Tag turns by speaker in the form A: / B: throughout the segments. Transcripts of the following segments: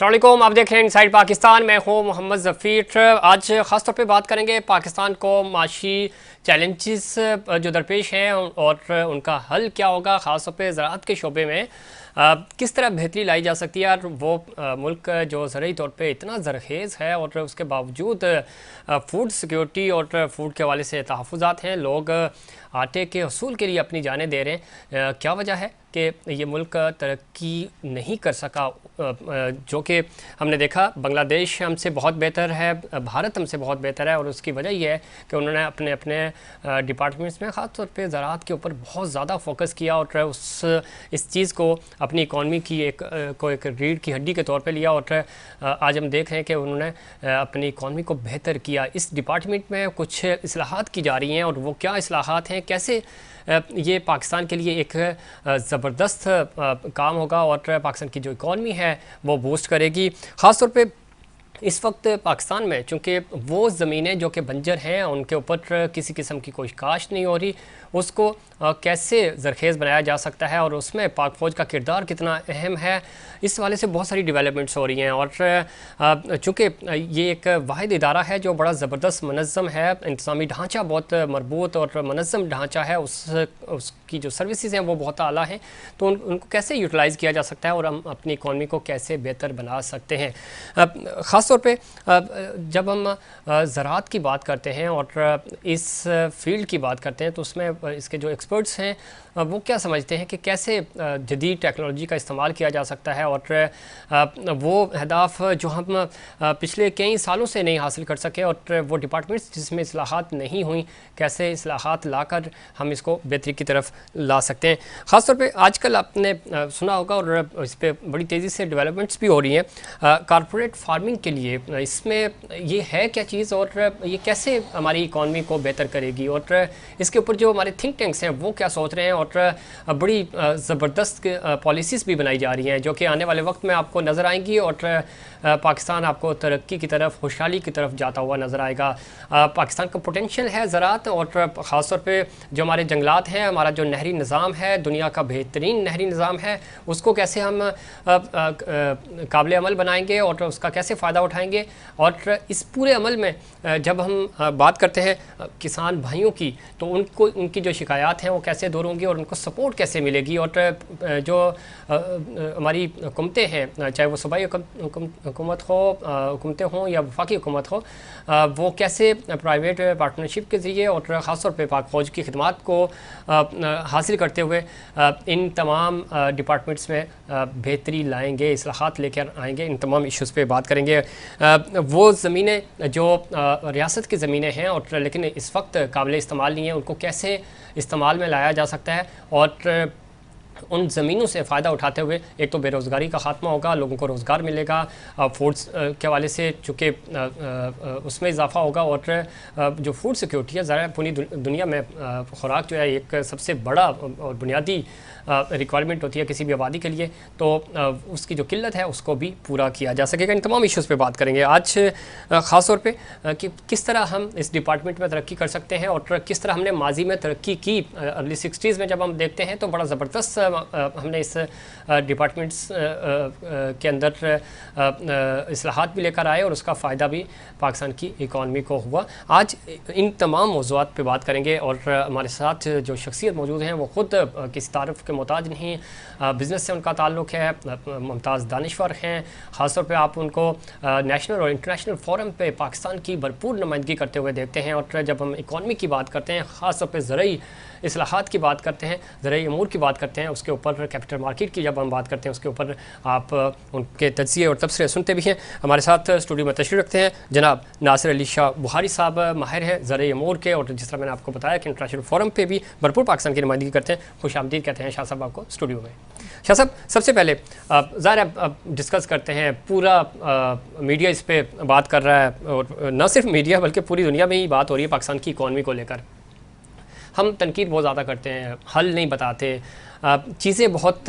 A: अस्सलाम वालेकुम, आप देख रहे हैं इनसाइड पाकिस्तान। मैं हूँ मोहम्मद ज़फ़ीर। आज ख़ास तौर पे बात करेंगे पाकिस्तान को माशी चैलेंजेस जो दरपेश हैं और उनका हल क्या होगा। ख़ास तौर पे ज़राअत के शोबे में किस तरह बेहतरी लाई जा सकती है। और वो मुल्क जो ज़रूरी तौर पे इतना ज़रखेज़ है और उसके बावजूद फ़ूड सिक्योरिटी और फ़ूड के हवाले से तहफ़्फ़ुज़ात हैं। लोग आटे के हसूल के लिए अपनी जानें दे रहे हैं। क्या वजह है कि ये मुल्क तरक्की नहीं कर सका, जो कि हमने देखा बांग्लादेश हमसे बहुत बेहतर है, भारत हमसे बहुत बेहतर है। और उसकी वजह ये है कि उन्होंने अपने अपने डिपार्टमेंट्स में ख़ास तौर पे ज़राअत के ऊपर बहुत ज़्यादा फोकस किया और इस चीज़ को अपनी इकॉनमी की एक रीढ़ की हड्डी के तौर पे लिया। और आज हम देख रहे हैं कि उन्होंने अपनी इकॉनमी को बेहतर किया। इस डिपार्टमेंट में कुछ इस्लाहात की जा रही हैं और वो क्या इस्लाहात हैं, कैसे ये पाकिस्तान के लिए एक ज़बरदस्त काम होगा और पाकिस्तान की जो इकॉनमी है वो बूस्ट करेगी। ख़ास तौर पे इस वक्त पाकिस्तान में चूँकि वो ज़मीनें जो कि बंजर हैं, उनके ऊपर किसी किस्म की कोई काश्त नहीं हो रही, उसको कैसे ज़रखेज़ बनाया जा सकता है और उसमें पाक फ़ौज का किरदार कितना अहम है, इस वाले से बहुत सारी डेवलपमेंट्स हो रही हैं। और चूँकि ये एक वाहिद इदारा है जो बड़ा ज़बरदस्त मनज़्ज़म है, इंतज़ामी ढांचा बहुत मरबूत और मनज़्ज़म ढांचा है, उसकी जो सर्विसेज हैं वो बहुत आला हैं। तो उनको कैसे यूटिलाइज़ किया जा सकता है और हम अपनी इकॉनमी को कैसे बेहतर बना सकते हैं। ख़ास तौर पे जब हम ज़राअत की बात करते हैं और इस फील्ड की बात करते हैं तो उसमें इसके जो एक्सपर्ट्स हैं वो क्या समझते हैं कि कैसे जदीद टेक्नोलॉजी का इस्तेमाल किया जा सकता है और वो अहदाफ जो हम पिछले कई सालों से नहीं हासिल कर सके और वो डिपार्टमेंट्स जिसमें इस्लाहात नहीं हुई, कैसे इस्लाहात लाकर हम इसको बेहतरी की तरफ ला सकते हैं। ख़ास तौर पे आजकल आपने सुना होगा और इस पर बड़ी तेज़ी से डेवलपमेंट्स भी हो रही हैं कॉरपोरेट फार्मिंग के लिए। इसमें ये है क्या चीज़ और ये कैसे हमारी इकॉनमी को बेहतर करेगी और इसके ऊपर जो हमारे थिंक टैंक्स हैं वो क्या सोच रहे हैं। और बड़ी ज़बरदस्त पॉलिसीज़ भी बनाई जा रही हैं जो कि आने वाले वक्त में आपको नज़र आएंगी और पाकिस्तान आपको तरक्की की तरफ, खुशहाली की तरफ जाता हुआ नज़र आएगा। पाकिस्तान का पोटेंशियल है ज़राअत और ख़ास तौर पे जो हमारे जंगलात हैं, हमारा जो नहरी निज़ाम है, दुनिया का बेहतरीन नहरी निज़ाम है, उसको कैसे हम काबिल अमल बनाएंगे और उसका कैसे फ़ायदा उठाएंगे। और इस पूरे अमल में जब हम बात करते हैं किसान भाइयों की, तो उनको उनकी जो शिकायत हैं वो कैसे दूर होंगी और उनको सपोर्ट कैसे मिलेगी। और जो हमारी हुकूमतें हैं, चाहे वो सूबाई हुकूमत हो, हुकूमतें हों या वफाकी हुकूमत हो, वो कैसे प्राइवेट पार्टनरशिप के ज़रिए और ख़ास तौर पे पाक फ़ौज की खिदमात को हासिल करते हुए इन तमाम डिपार्टमेंट्स में बेहतरी लाएंगे, इस्लाहात लेकर आएंगे। इन तमाम इश्यूज़ पे बात करेंगे। वो ज़मीनें जो रियासत की ज़मीनें हैं और लेकिन इस वक्त काबिल इस्तेमाल नहीं है, उनको कैसे इस्तेमाल में लाया जा सकता है और उन ज़मीनों से फ़ायदा उठाते हुए एक तो बेरोज़गारी का ख़ात्मा होगा, लोगों को रोज़गार मिलेगा, फूड्स के हवाले से चूँकि उसमें इजाफ़ा होगा और जो फूड सिक्योरिटी है, ज़रा पूरी दुनिया में खुराक जो है एक सबसे बड़ा और बुनियादी रिक्वायरमेंट होती है किसी भी आबादी के लिए, तो उसकी जो किल्लत है उसको भी पूरा किया जा सकेगा। इन तमाम इश्यूज़ पे बात करेंगे आज ख़ास तौर पे कि किस तरह हम इस डिपार्टमेंट में तरक्की कर सकते हैं और किस तरह हमने माजी में तरक्की की। अर्ली 60s में जब हम देखते हैं तो बड़ा ज़बरदस्त हमने इस डिपार्टमेंट्स के अंदर इस्लाहात भी लेकर आए और उसका फ़ायदा भी पाकिस्तान की इकॉनमी को हुआ। आज इन तमाम मौज़ूआत पे बात करेंगे और हमारे साथ जो शख्सियत मौजूद हैं वो ख़ुद किसी तारीफ़ के मोहताज नहीं, बिज़नेस से उनका ताल्लुक़ है, मुमताज़ दानिश्वर हैं। ख़ास तौर पे आप उनको नेशनल और इंटरनेशनल फोरम पे पाकिस्तान की भरपूर नुमाइंदगी करते हुए देखते हैं। और जब हम इकॉनमी की बात करते हैं, ख़ास तौर पे ज़रूरी इस्लाहात की बात करते हैं, ज़रूरी अमूर की बात करते हैं, उसके ऊपर कैपिटल मार्केट की जब हम बात करते हैं उसके ऊपर आप उनके तज्ज़िये और तबसरे सुनते भी हैं। हमारे साथ स्टूडियो में तशरीफ़ रखते हैं जनाब नासिर अली शाह बुहारी साहब, माहिर हैं ज़रूरी अमूर के और जिस तरह मैंने आपको बताया कि इंटरनेशनल फोरम पे भी भरपूर पाकिस्तान की नुमाइंदगी करते हैं। खुश आमदीद कहते हैं शाह साहब आपको स्टूडियो में। शाह साहब, सबसे पहले ज़ाहिर डिस्कस करते हैं, पूरा मीडिया इस पर बात कर रहा है और न सिर्फ मीडिया बल्कि पूरी दुनिया में ही बात हो रही है पाकिस्तान की इकॉनमी को लेकर। हम तनकीद बहुत ज़्यादा करते हैं, हल नहीं बताते, चीज़ें बहुत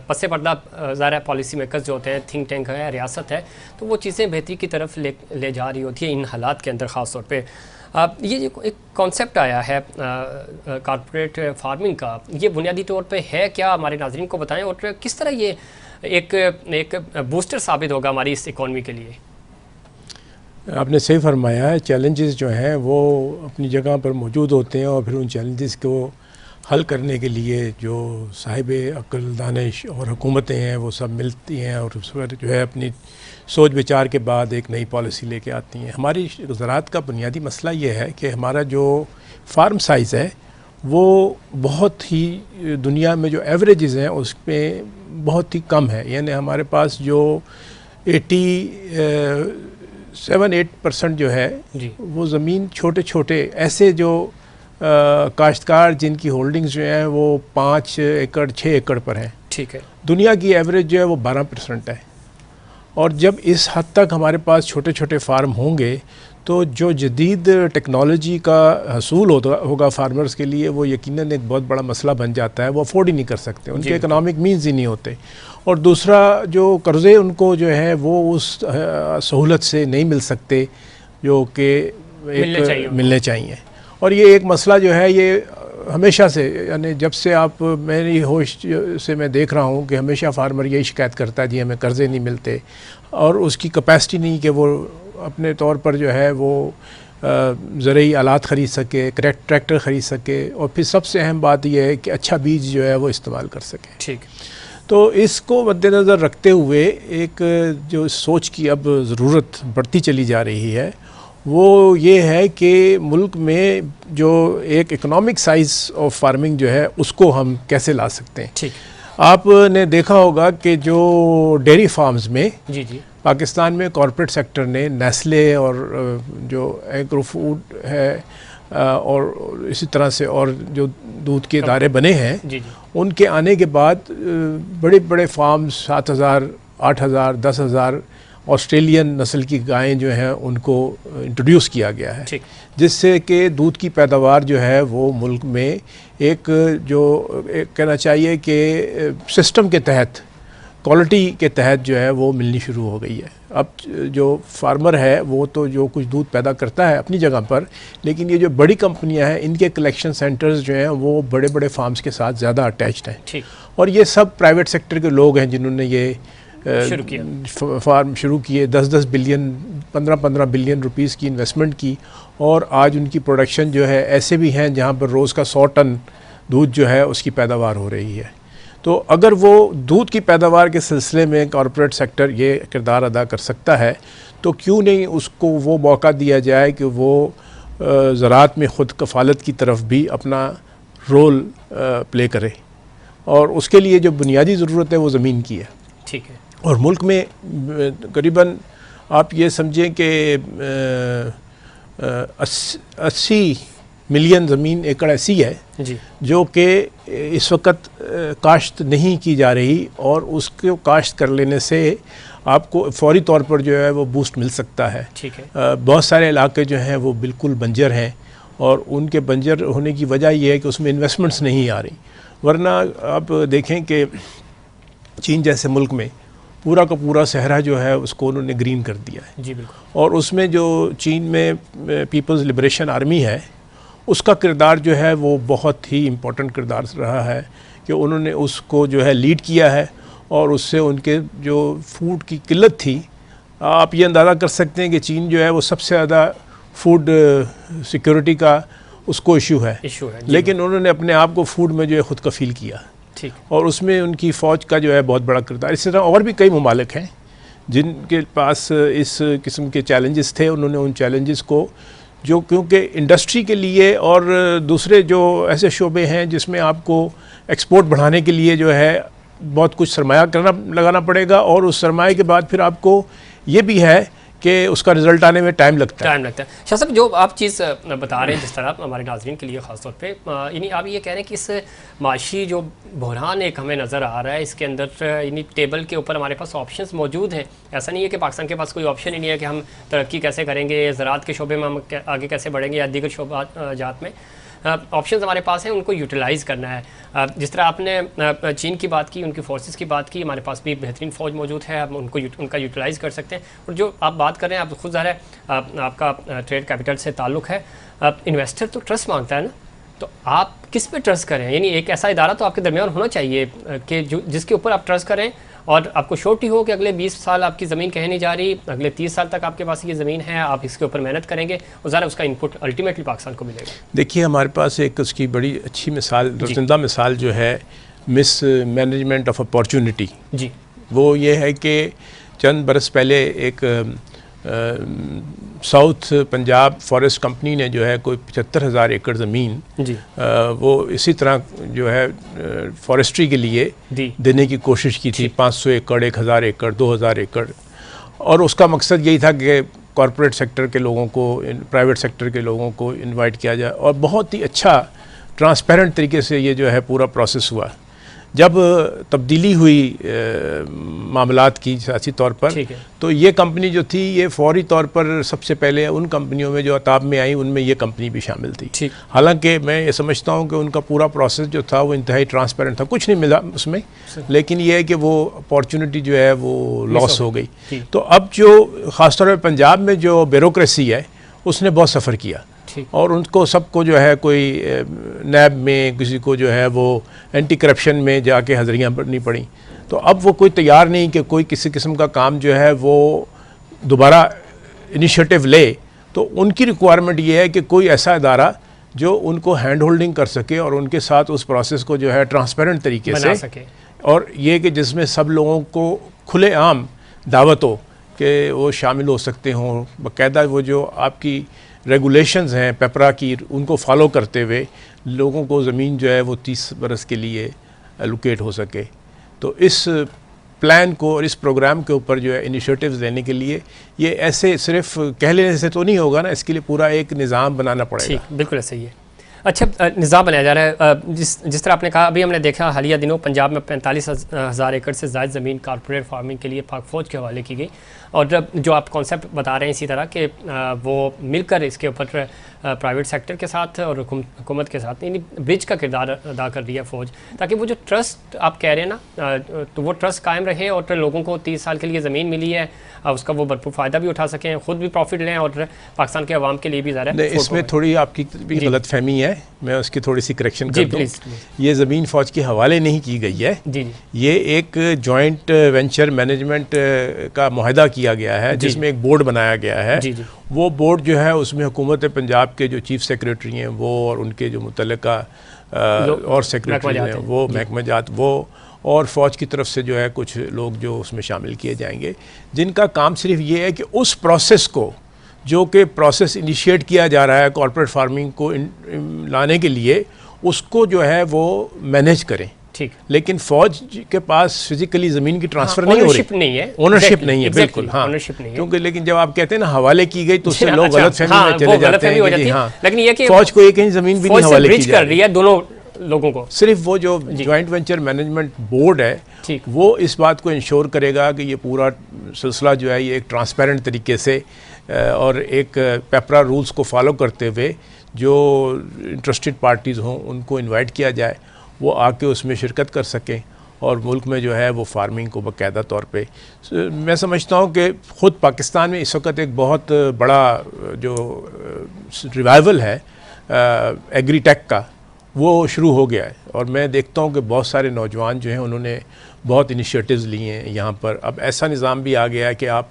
A: पस पर्दा ज़ाहिर पॉलिसी मेकर्स जो होते हैं, थिंक टैंक है, रियासत है, तो वो चीज़ें बेहतरी की तरफ ले जा रही होती है इन हालात के अंदर। ख़ास तौर पे ये एक कॉन्सेप्ट आया है कॉर्पोरेट फार्मिंग का, ये बुनियादी तौर पे है क्या, हमारे नाज़रीन को बताएं और किस तरह ये एक एक बूस्टर साबित होगा हमारी इस इकॉनमी के लिए?
B: आपने सही फरमाया है, चैलेंजेस जो हैं वो अपनी जगह पर मौजूद होते हैं और फिर उन चैलेंजेस को हल करने के लिए जो साहिब अक्ल, दानिश और हुकूमतें हैं वो सब मिलती हैं और उस पर जो है अपनी सोच विचार के बाद एक नई पॉलिसी लेके आती हैं। हमारी ज़राअत का बुनियादी मसला ये है कि हमारा जो फार्म साइज़ है वो बहुत ही दुनिया में जो एवरेजेस हैं उसमें बहुत ही कम है। यानी हमारे पास जो 87-8% जो है वो ज़मीन छोटे छोटे ऐसे जो काश्तकार जिनकी होल्डिंग्स जो हैं वो 5 एकड़ 6 एकड़ पर हैं।
A: ठीक है।
B: दुनिया की एवरेज जो है वो 12% है। और जब इस हद तक हमारे पास छोटे छोटे फार्म होंगे तो जो जदीद टेक्नोलॉजी का हसूल होगा फार्मर्स के लिए वो यकीनन एक बहुत बड़ा मसला बन जाता है। वो अफोर्ड ही नहीं कर सकते, उनके इकोनॉमिक मीन्स ही नहीं होते। और दूसरा जो कर्ज़े उनको जो है वो उस सहूलत से नहीं मिल सकते जो कि मिलने चाहिए। और ये एक मसला जो है ये हमेशा से, यानी जब से आप मेरी होश से मैं देख रहा हूँ कि हमेशा फार्मर यही शिकायत करता है जी हमें कर्ज़े नहीं मिलते और उसकी कैपेसिटी नहीं कि वो अपने तौर पर जो है वो ज़रूरी आलात ख़रीद सके, ट्रैक्टर ख़रीद सके और फिर सबसे अहम बात यह है कि अच्छा बीज जो है वो इस्तेमाल कर सके।
A: ठीक।
B: तो इसको मद्देनज़र रखते हुए एक जो सोच की अब ज़रूरत बढ़ती चली जा रही है वो ये है कि मुल्क में जो एक इकोनॉमिक साइज़ ऑफ फार्मिंग जो है उसको हम कैसे ला सकते हैं।
A: ठीक।
B: आपने देखा होगा कि जो डेयरी फार्म्स में
A: जी
B: पाकिस्तान में कॉरपोरेट सेक्टर ने नेस्ले और जो एग्रो फूड है और इसी तरह से और जो दूध के इदारे बने हैं उनके आने के बाद बड़े बड़े फार्म्स 7,000, 8,000, 10,000 ऑस्ट्रेलियन नस्ल की गायें जो हैं उनको इंट्रोड्यूस किया गया है, जिससे कि दूध की पैदावार जो है वो मुल्क में एक जो कहना चाहिए कि सिस्टम के तहत, क्वालिटी के तहत जो है वो मिलनी शुरू हो गई है। अब जो फार्मर है वो तो जो कुछ दूध पैदा करता है अपनी जगह पर, लेकिन ये जो बड़ी कंपनियां हैं इनके कलेक्शन सेंटर्स जो हैं वो बड़े बड़े फार्म्स के साथ ज़्यादा अटैच्ड हैं। और ये सब प्राइवेट सेक्टर के लोग हैं जिन्होंने ये फार्म शुरू किए, 10-10 बिलियन 15-15 बिलियन रुपीस की इन्वेस्टमेंट की और आज उनकी प्रोडक्शन जो है ऐसे भी हैं जहाँ पर रोज़ का 100 टन दूध जो है उसकी पैदावार हो रही है। तो अगर वो दूध की पैदावार के सिलसिले में कॉरपोरेट सेक्टर ये किरदार अदा कर सकता है तो क्यों नहीं उसको वो मौका दिया जाए कि वो ज़राअत में ख़ुद कफ़ालत की तरफ भी अपना रोल प्ले करे। और उसके लिए जो बुनियादी ज़रूरत है वो ज़मीन की है।
A: ठीक है।
B: और मुल्क में करीबन आप ये समझें कि 80 मिलियन ज़मीन एकड़ ऐसी है जो कि इस वक्त काश्त नहीं की जा रही और उसको काश्त कर लेने से आपको फौरी तौर पर जो है वो बूस्ट मिल सकता है।
A: ठीक है।
B: बहुत सारे इलाके जो हैं वो बिल्कुल बंजर हैं और उनके बंजर होने की वजह यह है कि उसमें इन्वेस्टमेंट्स नहीं आ रही। वरना आप देखें कि चीन जैसे मुल्क में पूरा का पूरा सहरा जो है उसको उन्होंने ग्रीन कर दिया है।
A: जी बिल्कुल।
B: और उसमें जो चीन में पीपल्स लिबरेशन आर्मी है उसका किरदार जो है वो बहुत ही इम्पोर्टेंट किरदार रहा है कि उन्होंने उसको जो है लीड किया है और उससे उनके जो फूड की किल्लत थी, आप ये अंदाज़ा कर सकते हैं कि चीन जो है वो सबसे ज़्यादा फूड सिक्योरिटी का उसको इशू है। लेकिन उन्होंने अपने आप को फूड में जो है ख़ुद कफ़ील किया।
A: ठीक।
B: और उसमें उनकी फ़ौज का जो है बहुत बड़ा किरदार। इस तरह और भी कई ममालिक हैं जिनके पास इस किस्म के चैलेंजेस थे, उन्होंने उन चैलेंजेस को जो क्योंकि इंडस्ट्री के लिए और दूसरे जो ऐसे शोबे हैं जिसमें आपको एक्सपोर्ट बढ़ाने के लिए जो है बहुत कुछ सरमाया लगाना पड़ेगा और उस सरमाए के बाद फिर आपको ये भी है कि उसका रिज़ल्ट आने में टाइम लगता है।
A: शाह साहब, जो आप चीज़ बता रहे हैं जिस तरह हमारे नाज़रीन के लिए ख़ास तौर पे, यानी आप ये कह रहे हैं कि इस माशी जो बहरान एक हमें नज़र आ रहा है इसके अंदर यानी टेबल के ऊपर हमारे पास ऑप्शंस मौजूद हैं। ऐसा नहीं है कि पाकिस्तान के पास कोई ऑप्शन ही नहीं है कि हम तरक्की कैसे करेंगे, ज़राअत के शोबे में हम आगे कैसे बढ़ेंगे या दीगर शोबा जात में ऑप्शंस हमारे पास हैं, उनको यूटिलाइज़ करना है। जिस तरह आपने चीन की बात की, उनकी फोर्सेस की बात की, हमारे पास भी बेहतरीन फ़ौज मौजूद है, हम उनका यूटिलाइज़ कर सकते हैं। और जो आप बात कर रहे हैं, आप खुद ज़ाहिर है आपका ट्रेड कैपिटल से ताल्लुक़ है, इन्वेस्टर तो ट्रस्ट मांगता है ना, तो आप किस पे ट्रस्ट करें? यानी एक ऐसा इदारा तो आपके दरमियान होना चाहिए कि जो जिसके ऊपर आप ट्रस्ट करें और आपको श्योरिटी हो कि अगले 20 साल आपकी ज़मीन कहीं नहीं जा रही, अगले 30 साल तक आपके पास ये ज़मीन है, आप इसके ऊपर मेहनत करेंगे और ज़रा उसका इनपुट अल्टीमेटली पाकिस्तान को मिलेगा।
B: देखिए हमारे पास एक उसकी बड़ी अच्छी मिसाल, जिंदा मिसाल जो है मिस मैनेजमेंट ऑफ अपॉर्चुनिटी
A: जी,
B: वो ये है कि चंद बरस पहले एक साउथ पंजाब फॉरेस्ट कंपनी ने जो है कोई 75,000 एकड़ ज़मीन
A: जी,
B: वो इसी तरह जो है फॉरेस्ट्री के लिए देने की कोशिश की थी, 500 एकड़, 1,000 एकड़, 2,000 एकड़, और उसका मकसद यही था कि कॉरपोरेट सेक्टर के लोगों को, प्राइवेट सेक्टर के लोगों को इनवाइट किया जाए, और बहुत ही अच्छा ट्रांसपेरेंट तरीके से ये जो है पूरा प्रोसेस हुआ। जब तब्दीली हुई मामलात की सियासी तौर पर, तो ये कंपनी जो थी ये फौरी तौर पर सबसे पहले उन कंपनियों में जो अताब में आई उनमें ये कंपनी भी शामिल थी। हालांकि मैं ये समझता हूँ कि उनका पूरा प्रोसेस जो था वो इंतहाई ट्रांसपेरेंट था, कुछ नहीं मिला उसमें, लेकिन ये है कि वो अपॉर्चुनिटी जो है वो लॉस हो गई। तो अब जो ख़ासतौर पर पंजाब में जो ब्यूरोक्रेसी है उसने बहुत सफ़र किया, और उनको सबको जो है कोई नैब में, किसी को जो है वो एंटी करप्शन में जाके हाज़िरियाँ भरनी पड़ी। तो अब वो कोई तैयार नहीं कि कोई किसी किस्म का काम जो है वो दोबारा इनिशिएटिव ले। तो उनकी रिक्वायरमेंट ये है कि कोई ऐसा इदारा जो उनको हैंड होल्डिंग कर सके और उनके साथ उस प्रोसेस को जो है ट्रांसपेरेंट तरीके से सके, और ये कि जिसमें सब लोगों को खुलेआम दावत हो कि वो शामिल हो सकते हों, बाकायदा वो जो आपकी रेगुलेशंस हैं पेपरा की उनको फॉलो करते हुए लोगों को ज़मीन जो है वो 30 बरस के लिए एलोकेट हो सके। तो इस प्लान को और इस प्रोग्राम के ऊपर जो है इनिशिएटिव्स देने के लिए ये ऐसे सिर्फ कह लेने से तो नहीं होगा ना, इसके लिए पूरा एक निज़ाम बनाना पड़ेगा।
A: बिल्कुल सही है। अच्छा, निज़ाम बनाया जा रहा है। जिस तरह आपने कहा, अभी हमने देखा हालिया दिनों पंजाब में 45,000 एकड़ से ज़्यादा ज़मीन कॉर्पोरेट फार्मिंग के लिए पाक फ़ौज के हवाले की गई, और जो आप कॉन्सेप्ट बता रहे हैं इसी तरह कि वो मिलकर इसके ऊपर प्राइवेट सेक्टर के साथ और हुकूमत के साथ यानी ब्रिज का किरदार अदा कर रही है फ़ौज, ताकि वो जो ट्रस्ट आप कह रहे हैं ना, तो वो ट्रस्ट कायम रहे और लोगों को 30 साल के लिए ज़मीन मिली है, उसका वो भरपूर फ़ायदा भी उठा सकें, ख़ुद भी प्रॉफिट लें और पाकिस्तान के अवाम के लिए भी ज़्यादा।
B: इसमें थोड़ी आपकी भी गलतफहमी है, मैं उसकी थोड़ी सी करेक्शन कर दूँ। ये ज़मीन फ़ौज के हवाले नहीं की गई है, ये एक जॉइंट वेंचर मैनेजमेंट का मुआहदा किया गया है जिसमें एक बोर्ड बनाया गया है। वो बोर्ड जो है उसमें हुकूमत पंजाब के जो चीफ सेक्रेटरी हैं वो और उनके जो मुतल्लिका और सेक्रेटरी हैं वो महकमा जात वो और फ़ौज की तरफ से जो है कुछ लोग जो उसमें शामिल किए जाएंगे, जिनका काम सिर्फ ये है कि उस प्रोसेस को, जो कि प्रोसेस इनिशिएट किया जा रहा है कॉर्पोरेट फार्मिंग को लाने के लिए, उसको जो है वो मैनेज करें। ठीक, लेकिन फ़ौज के पास फिजिकली ज़मीन की ट्रांसफ़र नहीं हो रही,
A: नहीं है,
B: ओनरशिप नहीं है, बिल्कुल, हाँ, क्योंकि लेकिन जब आप कहते हैं ना हवाले की गई तो उससे लोग गलतफहमी में चले जाते हैं कि हाँ,
A: लेकिन ये कि
B: फ़ौज को एक कहीं ज़मीन भी नहीं हवाले की
A: कर रही है दोनों लोगों को।
B: सिर्फ वो जो जॉइंट वेंचर मैनेजमेंट बोर्ड है वो इस बात को इंश्योर करेगा कि ये पूरा सिलसिला जो है ये एक ट्रांसपेरेंट तरीके से और एक पेपरा रूल्स को फॉलो करते हुए जो इंटरेस्टेड पार्टीज़ हों उनको इनवाइट किया जाए, वो आके उसमें शिरकत कर सकें और मुल्क में जो है वो फार्मिंग को बाकायदा तौर पे। मैं समझता हूँ कि ख़ुद पाकिस्तान में इस वक्त एक बहुत बड़ा जो रिवाइवल है एग्रीटेक का, वो शुरू हो गया है, और मैं देखता हूँ कि बहुत सारे नौजवान जो हैं उन्होंने बहुत इनिशिएटिव्स लिए हैं यहाँ पर। अब ऐसा निज़ाम भी आ गया है कि आप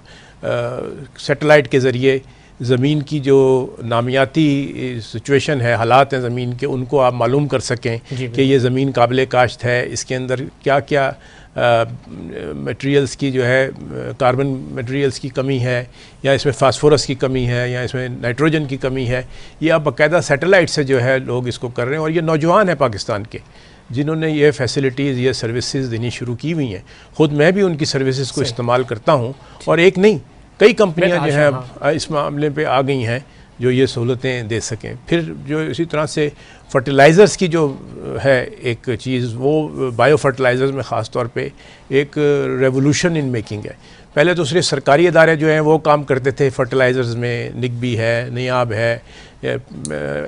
B: सैटेलाइट के ज़रिए ज़मीन की जो नामियाती सिचुएशन है, हालात हैं ज़मीन के, उनको आप मालूम कर सकें कि ये ज़मीन काबिल काश्त है, इसके अंदर क्या क्या मटेरियल्स की जो है कार्बन मटेरियल्स की कमी है, या इसमें फास्फोरस की कमी है, या इसमें नाइट्रोजन की कमी है। ये आप बाकायदा सैटेलाइट से जो है लोग इसको कर रहे हैं, और ये नौजवान है पाकिस्तान के जिन्होंने ये फैसिलिटीज़, ये सर्विसेज देनी शुरू की हुई हैं। ख़ुद मैं भी उनकी सर्विसेज को इस्तेमाल करता हूँ, और एक नहीं कई कंपनियां जो हैं इस मामले पे आ गई हैं जो ये सहूलतें दे सकें। फिर जो इसी तरह से फर्टिलाइज़र्स की जो है एक चीज़, वो बायो फर्टिलाइज़र्स में ख़ास तौर पे एक रेवोल्यूशन इन मेकिंग है। पहले तो सिर्फ सरकारी इदारे जो हैं वो काम करते थे फर्टिलाइज़र्स में, निगबी है, नियाब है,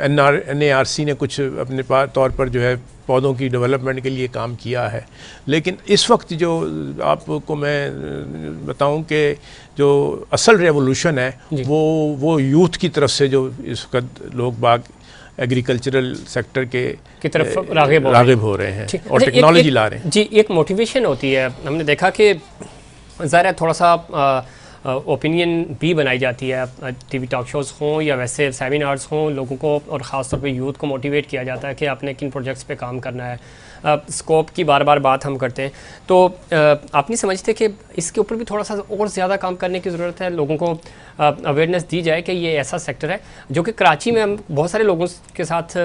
B: NARC ने कुछ अपने तौर पर जो है पौधों की डेवलपमेंट के लिए काम किया है। लेकिन इस वक्त जो आपको मैं बताऊं कि जो असल रेवोल्यूशन है वो यूथ की तरफ से जो इस वक्त लोग बाग एग्रीकल्चरल सेक्टर की
A: तरफ
B: राग़िब हो रहे हैं और टेक्नोलॉजी ला रहे हैं।
A: जी, एक मोटिवेशन होती है। हमने देखा कि ज़ाहिर है थोड़ा सा ओपिनियन भी बनाई जाती है, टीवी टॉक शोज़ हों या वैसे सेमिनार्स हों, लोगों को और ख़ास तौर पे यूथ को मोटिवेट किया जाता है कि आपने किन प्रोजेक्ट्स पे काम करना है। स्कोप की बार बार बात हम करते हैं, तो आप नहीं समझते कि इसके ऊपर भी थोड़ा सा और ज़्यादा काम करने की ज़रूरत है? लोगों को अवेयरनेस दी जाए कि ये ऐसा सेक्टर है जो कि कराची में हम बहुत सारे लोगों के साथ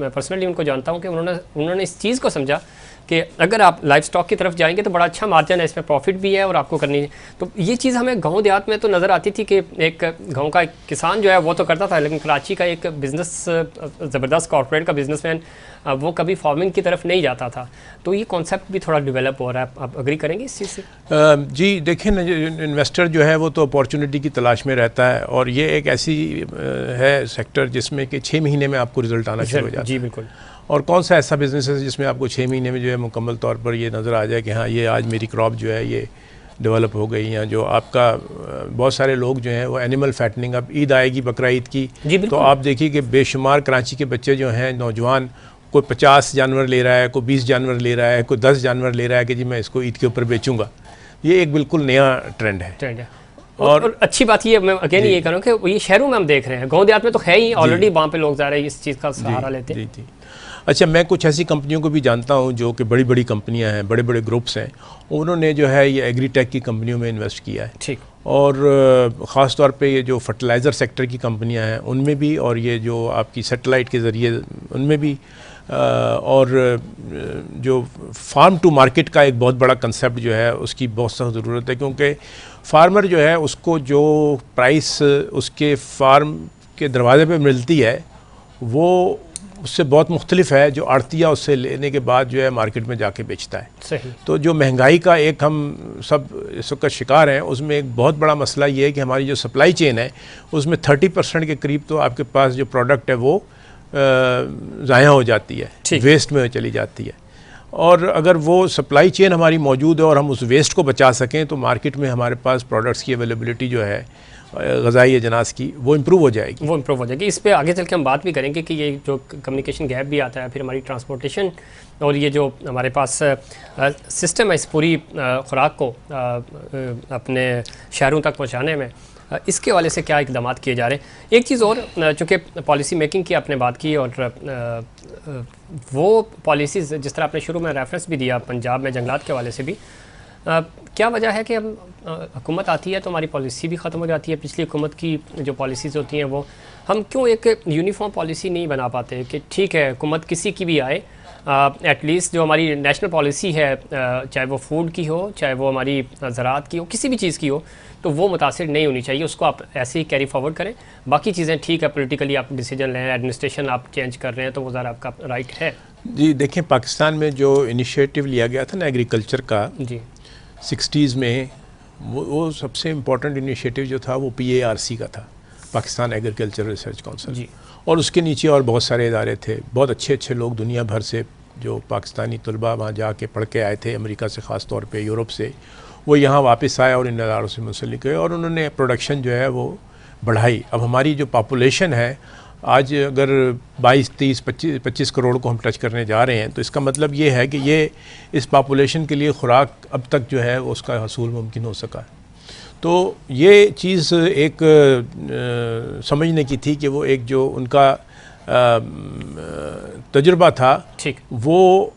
A: मैं पर्सनली उनको जानता हूँ कि उन्होंने इस चीज़ को समझा कि अगर आप लाइफ स्टॉक की तरफ जाएंगे तो बड़ा अच्छा मार्जिन है, इसमें प्रॉफिट भी है और आपको करनी है। तो ये चीज़ हमें गांव देहात में तो नज़र आती थी कि एक गांव का किसान जो है वो तो करता था, लेकिन कराची का एक बिज़नेस ज़बरदस्त कॉर्पोरेट का बिजनेसमैन वो कभी फार्मिंग की तरफ नहीं जाता था। तो ये कॉन्सेप्ट भी थोड़ा डेवलप हो रहा है, आप अग्री करेंगे इस चीज़ से?
B: जी देखिए ना, इन्वेस्टर जो है वो तो अपॉर्चुनिटी की तलाश में रहता है और ये एक ऐसी है सेक्टर जिसमें कि 6 महीने में आपको रिजल्ट आना शुरू हो जाता है।
A: जी बिल्कुल।
B: और कौन सा ऐसा बिज़नेस है जिसमें आपको 6 महीने में जो है मुकम्मल तौर पर ये नज़र आ जाए कि हाँ ये आज मेरी क्रॉप जो है ये डेवलप हो गई, या जो आपका बहुत सारे लोग जो हैं वो एनिमल फैटनिंग, अब ईद आएगी बकरा ईद की, तो आप देखिए कि बेशुमार कराची के बच्चे जो हैं नौजवान, कोई 50 जानवर ले रहा है, कोई 20 जानवर ले रहा है, कोई 10 जानवर ले रहा है कि जी मैं इसको ईद के ऊपर बेचूंगा। ये एक बिल्कुल नया ट्रेंड है।
A: और अच्छी बात ये मैं अगेन ये करूँ कि ये शहरों में हम देख रहे हैं, गांव देहात में तो है ही ऑलरेडी, वहाँ पे लोग जा रहे हैं इस चीज़ का सहारा लेते हैं।
B: जी। अच्छा, मैं कुछ ऐसी कंपनियों को भी जानता हूँ जो कि बड़ी बड़ी कंपनियाँ हैं, बड़े बड़े ग्रुप्स हैं, उन्होंने जो है ये एग्रीटेक की कंपनियों में इन्वेस्ट किया है।
A: ठीक।
B: और ख़ास तौर पे ये जो फर्टिलाइज़र सेक्टर की कंपनियाँ हैं उनमें भी, और ये जो आपकी सैटेलाइट के ज़रिए उनमें भी, और जो फार्म टू मार्केट का एक बहुत बड़ा कंसेप्ट जो है उसकी बहुत सख्त ज़रूरत है, क्योंकि फार्मर जो है उसको जो प्राइस उसके फार्म के दरवाजे पे मिलती है वो उससे बहुत मुख्तलिफ है जो आड़तिया उससे लेने के बाद जो है मार्केट में जाके बेचता है।
A: सही। तो
B: जो महंगाई का एक हम सब इस वक्त शिकार हैं, उसमें एक बहुत बड़ा मसला ये है कि हमारी जो सप्लाई चेन है उसमें 30% के करीब तो आपके पास जो प्रोडक्ट है वो ज़ाया हो जाती है, वेस्ट में चली जाती है। और अगर वो सप्लाई चेन हमारी मौजूद है और हम उस वेस्ट को बचा सकें तो मार्केट में हमारे पास प्रोडक्ट्स की अवेलेबिलिटी जो है ग़ज़ाई अजनास की वो इम्प्रूव हो जाएगी। इस पे आगे चल के हम बात भी करेंगे कि ये जो कम्युनिकेशन गैप भी आता है, फिर हमारी ट्रांसपोर्टेशन और ये जो हमारे पास सिस्टम है इस पूरी खुराक को अपने शहरों तक पहुँचाने में, इसके हवाले से क्या इकदाम किए जा रहे हैं। एक चीज़ और, चूँकि पॉलिसी मेकिंग की आपने बात की और वो पॉलिसीज़ जिस तरह आपने शुरू में रेफरेंस भी दिया पंजाब में जंगलात के हवाले से भी, क्या वजह है कि हम हुकूमत आती है तो हमारी पॉलिसी भी ख़त्म हो जाती है। पिछली हुकूमत की जो पॉलिसीज़ होती हैं वो हम क्यों एक यूनिफॉर्म पॉलिसी नहीं बना पाते कि ठीक है हुकूमत किसी की भी आए, एटलीस्ट जो हमारी नेशनल पॉलिसी है, चाहे वो फूड की हो, चाहे वो हमारी ज़राअत की हो, किसी भी चीज़ की हो, तो वो मुतासिर नहीं होनी चाहिए, उसको आप ऐसे ही कैरी फॉरवर्ड करें। बाकी चीज़ें ठीक है, पॉलिटिकली आप डिसीजन लें, एडमिनिस्ट्रेशन आप चेंज कर रहे हैं तो वो ज़रा आपका राइट है। जी देखें, पाकिस्तान में जो इनिशिएटिव लिया गया था ना एग्रीकल्चर का, जी 60s में, वो सबसे इम्पोर्टेंट इनिशिएटिव जो था वो PARC का था, पाकिस्तान एग्रीकल्चर रिसर्च काउंसिल जी। और उसके नीचे और बहुत सारे इदारे थे, बहुत अच्छे अच्छे लोग दुनिया भर से जो पाकिस्तानी तलबा वहाँ जाके पढ़ के आए थे, अमेरिका से ख़ास तौर पे, यूरोप से, वो यहाँ वापस आए और इन इदारों से मुंसलिक हुए और उन्होंने प्रोडक्शन जो है वो बढ़ाई। अब हमारी जो पॉपुलेशन है आज अगर 22, 30, 25 करोड़ को हम टच करने जा रहे हैं, तो इसका मतलब ये है कि ये इस पॉपुलेशन के लिए खुराक अब तक जो है उसका हसूल मुमकिन हो सका। तो ये चीज़ एक समझने की थी कि वो एक जो उनका तजुर्बा था ठीक, वो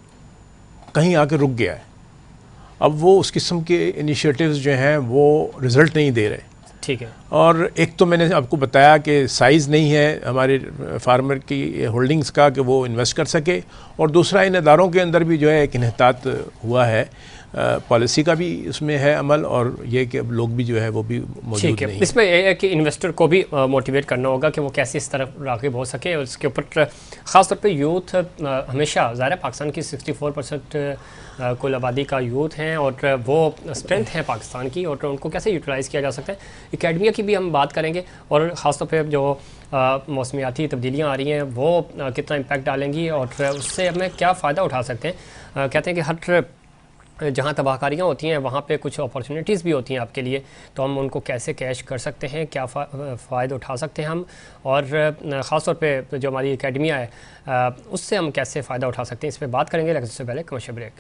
B: कहीं आके रुक गया है। अब वो उस किस्म के इनिशिएटिव्स जो हैं वो रिज़ल्ट नहीं दे रहे। ठीक है। और एक तो मैंने आपको बताया कि साइज़ नहीं है हमारे फार्मर की होल्डिंग्स का कि वो इन्वेस्ट कर सके, और दूसरा इन इदारों के अंदर भी जो है एक इन्हतात हुआ है, पॉलिसी का भी उसमें है अमल, और ये कि अब लोग भी जो है वो भी मौजूद नहीं है।
A: इसमें यह है कि इन्वेस्टर को भी मोटिवेट करना होगा कि वो कैसे इस तरफ राग़िब हो सके, और इसके ऊपर ख़ास तौर पे यूथ हमेशा, ज़ाहिर है पाकिस्तान की 64% कुल आबादी का यूथ हैं और वो स्ट्रेंथ है पाकिस्तान की, और उनको कैसे यूटिलाइज़ किया जा सकता है। एकेडमिया की भी हम बात करेंगे, और ख़ास तौर पर जो मौसमियाती तब्दीलियाँ आ रही हैं वो कितना इम्पैक्ट डालेंगी और उससे हमें क्या फ़ायदा उठा सकते हैं। कहते हैं कि हर जहाँ तबाहकारियाँ होती हैं वहाँ पे कुछ अपॉर्चुनिटीज़ भी होती हैं आपके लिए, तो हम उनको कैसे कैश कर सकते हैं, क्या फ़ायदा उठा सकते हैं हम, और ख़ास तौर पे जो हमारी एकेडमिया है उससे हम कैसे फ़ायदा उठा सकते हैं, इस पर बात करेंगे। लेकिन उससे पहले कमर्शियल ब्रेक।